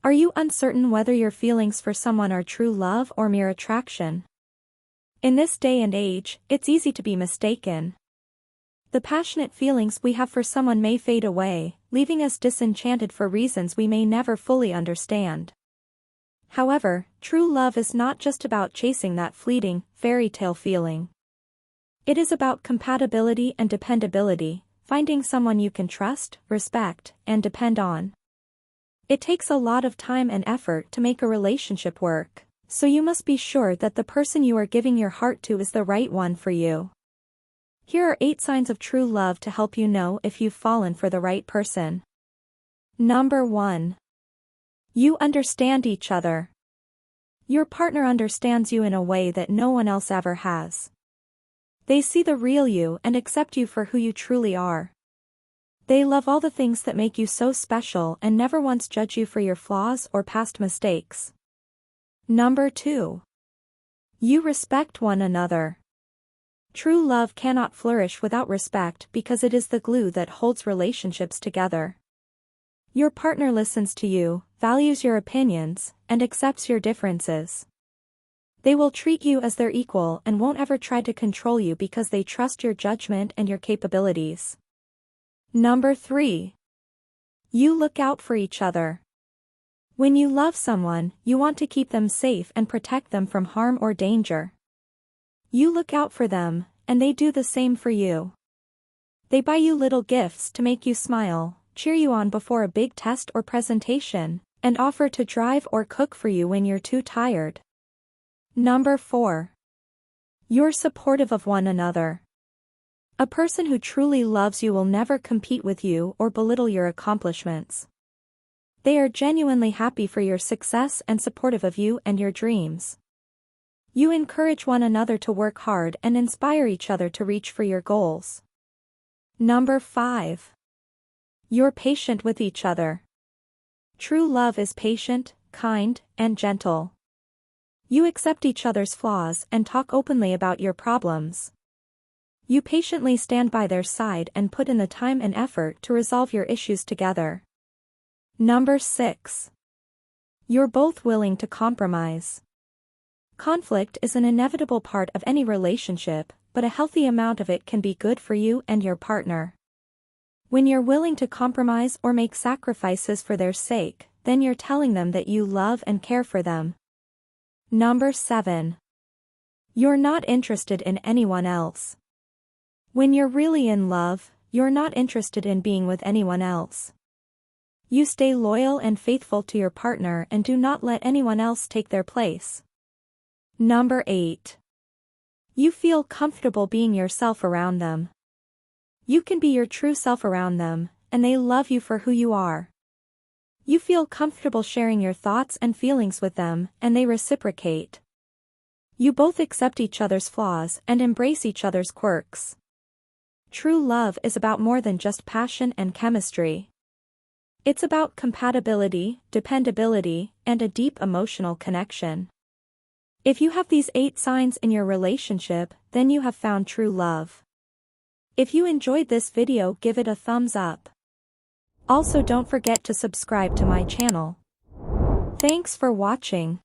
Are you uncertain whether your feelings for someone are true love or mere attraction? In this day and age, it's easy to be mistaken. The passionate feelings we have for someone may fade away, leaving us disenchanted for reasons we may never fully understand. However, true love is not just about chasing that fleeting, fairy tale feeling. It is about compatibility and dependability, finding someone you can trust, respect, and depend on. It takes a lot of time and effort to make a relationship work, so you must be sure that the person you are giving your heart to is the right one for you. Here are 8 signs of true love to help you know if you've fallen for the right person. Number 1. You understand each other. Your partner understands you in a way that no one else ever has. They see the real you and accept you for who you truly are. They love all the things that make you so special and never once judge you for your flaws or past mistakes. Number 2. You respect one another. True love cannot flourish without respect because it is the glue that holds relationships together. Your partner listens to you, values your opinions, and accepts your differences. They will treat you as their equal and won't ever try to control you because they trust your judgment and your capabilities. Number 3. You look out for each other. When you love someone, you want to keep them safe and protect them from harm or danger. You look out for them, and they do the same for you. They buy you little gifts to make you smile, cheer you on before a big test or presentation, and offer to drive or cook for you when you're too tired. Number 4. You're supportive of one another. A person who truly loves you will never compete with you or belittle your accomplishments. They are genuinely happy for your success and supportive of you and your dreams. You encourage one another to work hard and inspire each other to reach for your goals. Number 5. You're patient with each other. True love is patient, kind, and gentle. You accept each other's flaws and talk openly about your problems. You patiently stand by their side and put in the time and effort to resolve your issues together. Number 6. You're both willing to compromise. Conflict is an inevitable part of any relationship, but a healthy amount of it can be good for you and your partner. When you're willing to compromise or make sacrifices for their sake, then you're telling them that you love and care for them. Number 7. You're not interested in anyone else. When you're really in love, you're not interested in being with anyone else. You stay loyal and faithful to your partner and do not let anyone else take their place. Number 8. You feel comfortable being yourself around them. You can be your true self around them, and they love you for who you are. You feel comfortable sharing your thoughts and feelings with them, and they reciprocate. You both accept each other's flaws and embrace each other's quirks. True love is about more than just passion and chemistry. It's about compatibility, dependability, and a deep emotional connection. If you have these 8 signs in your relationship, then you have found true love. If you enjoyed this video, give it a thumbs up. Also, don't forget to subscribe to my channel. Thanks for watching.